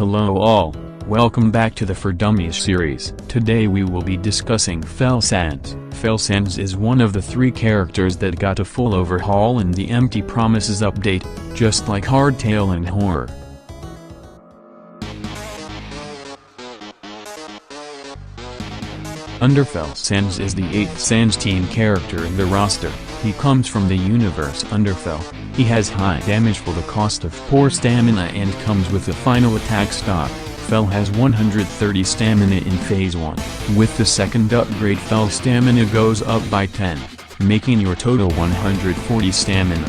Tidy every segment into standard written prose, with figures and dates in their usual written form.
Hello all, welcome back to the For Dummies series. Today we will be discussing Felsands. Felsands is one of the 3 characters that got a full overhaul in the Empty Promises update, just like Hardtail and Horror. Felsands is the 8th Sans team character in the roster. He comes from the universe Undertale. He has high damage for the cost of poor stamina and comes with a final attack stock. Fel has 130 stamina in Phase 1. With the second upgrade, Fel stamina goes up by 10, making your total 140 stamina.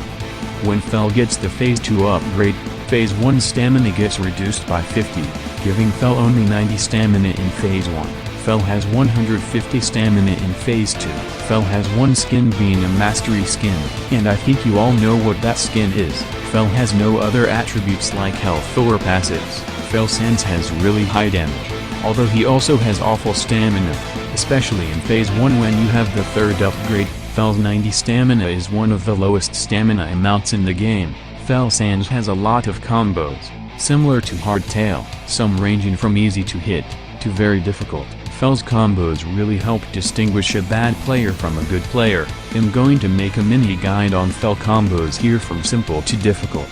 When Fel gets the Phase 2 upgrade, Phase 1 stamina gets reduced by 50, giving Fel only 90 stamina in Phase 1. Fel has 150 stamina in Phase 2. Fel has one skin being a mastery skin, and I think you all know what that skin is. Fel has no other attributes like health or passives. Felsands has really high damage, although he also has awful stamina, especially in Phase 1 when you have the third upgrade. Fel's 90 stamina is one of the lowest stamina amounts in the game. Felsands has a lot of combos, similar to Hardtail, some ranging from easy to hit, to very difficult. Fel's combos really help distinguish a bad player from a good player. I'm going to make a mini guide on Fel combos here from simple to difficult.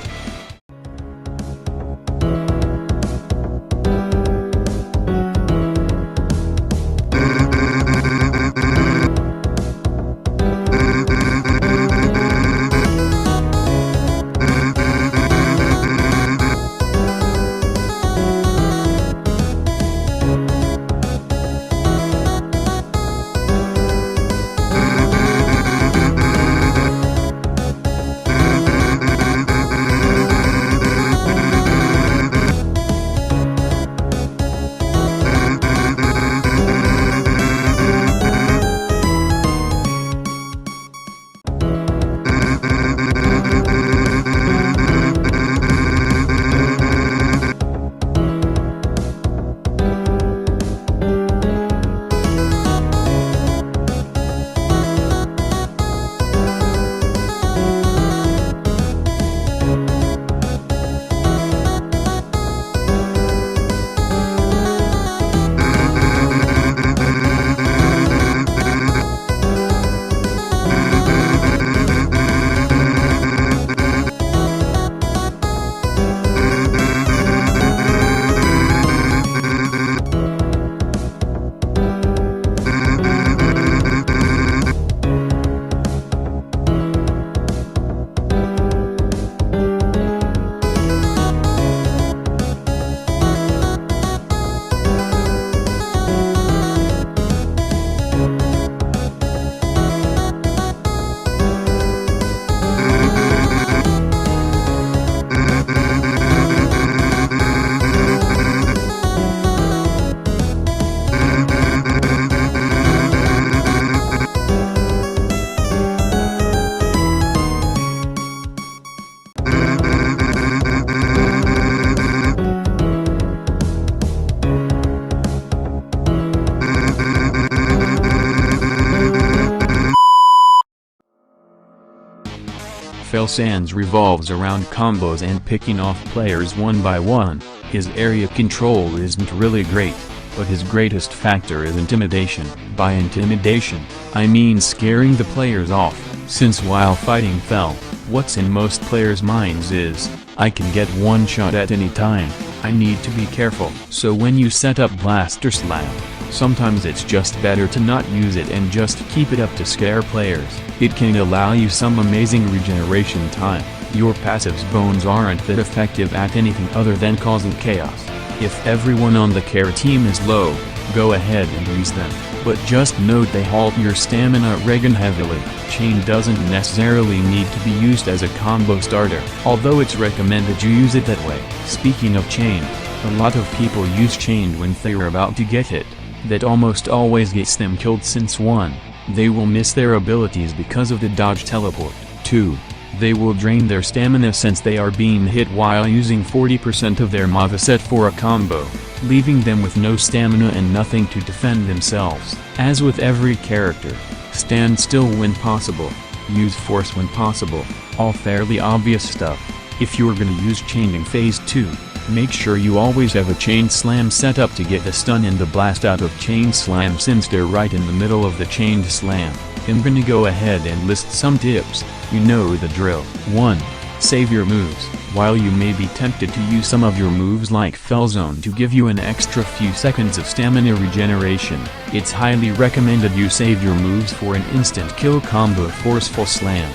Felsands revolves around combos and picking off players one by one. His area control isn't really great, but his greatest factor is intimidation. By intimidation, I mean scaring the players off, since while fighting Fel, what's in most players' minds is, I can get one shot at any time, I need to be careful. So when you set up Blaster Slam, sometimes it's just better to not use it and just keep it up to scare players. It can allow you some amazing regeneration time. Your passive's bones aren't that effective at anything other than causing chaos. If everyone on the care team is low, go ahead and use them, but just note they halt your stamina regen heavily. Chain doesn't necessarily need to be used as a combo starter, although it's recommended you use it that way. Speaking of chain, a lot of people use chain when they're about to get hit. That almost always gets them killed since 1. They will miss their abilities because of the dodge teleport. 2. They will drain their stamina since they are being hit while using 40% of their moveset for a combo, leaving them with no stamina and nothing to defend themselves. As with every character, stand still when possible, use force when possible, all fairly obvious stuff. If you're gonna use chain in Phase 2, Make sure you always have a chain slam set up to get the stun and the blast out of chain slam since they're right in the middle of the chain slam. I'm gonna go ahead and list some tips, you know the drill. 1. Save your moves. While you may be tempted to use some of your moves like Fell Zone to give you an extra few seconds of stamina regeneration, it's highly recommended you save your moves for an instant kill combo Forceful Slam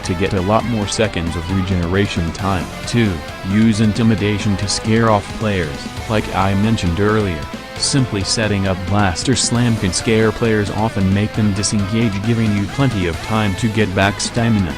to get a lot more seconds of regeneration time. 2. Use Intimidation to scare off players. Like I mentioned earlier, simply setting up Blaster Slam can scare players off and make them disengage, giving you plenty of time to get back stamina.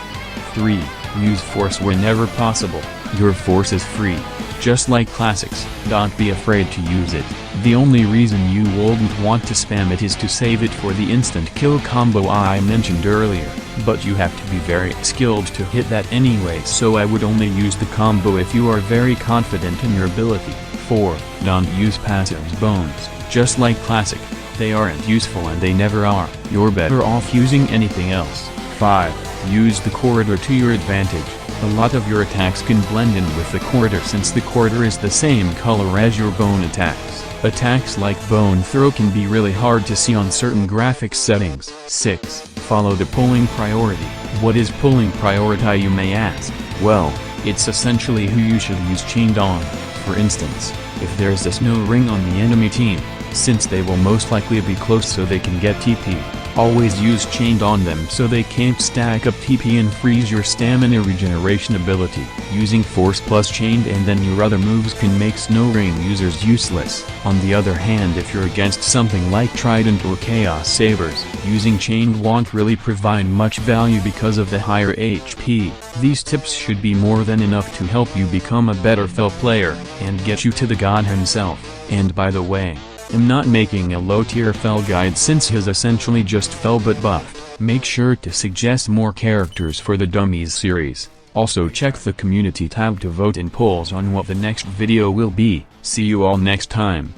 3. Use Force whenever possible. Your Force is free, just like classics. Don't be afraid to use it. The only reason you wouldn't want to spam it is to save it for the instant kill combo I mentioned earlier, but you have to be very skilled to hit that anyway, so I would only use the combo if you are very confident in your ability. 4. Don't use passives bones. Just like classic, they aren't useful and they never are. You're better off using anything else. 5. Use the corridor to your advantage. A lot of your attacks can blend in with the corridor since the corridor is the same color as your bone attacks. Attacks like Bone Throw can be really hard to see on certain graphics settings. 6. Follow the pulling priority. What is pulling priority, you may ask? Well, it's essentially who you should use chained on. For instance, if there's a snow ring on the enemy team, since they will most likely be close so they can get TP, always use chained on them so they can't stack up TP and freeze your stamina regeneration ability. Using Force plus chained and then your other moves can make snow ring users useless. On the other hand, if you're against something like Trident or Chaos Sabers, using chained won't really provide much value because of the higher HP. These tips should be more than enough to help you become a better Fell player and get you to the god himself. And by the way, I'm not making a low-tier Fell guide since he's essentially just Fell but buffed. Make sure to suggest more characters for the Dummies series. Also check the community tab to vote in polls on what the next video will be. See you all next time.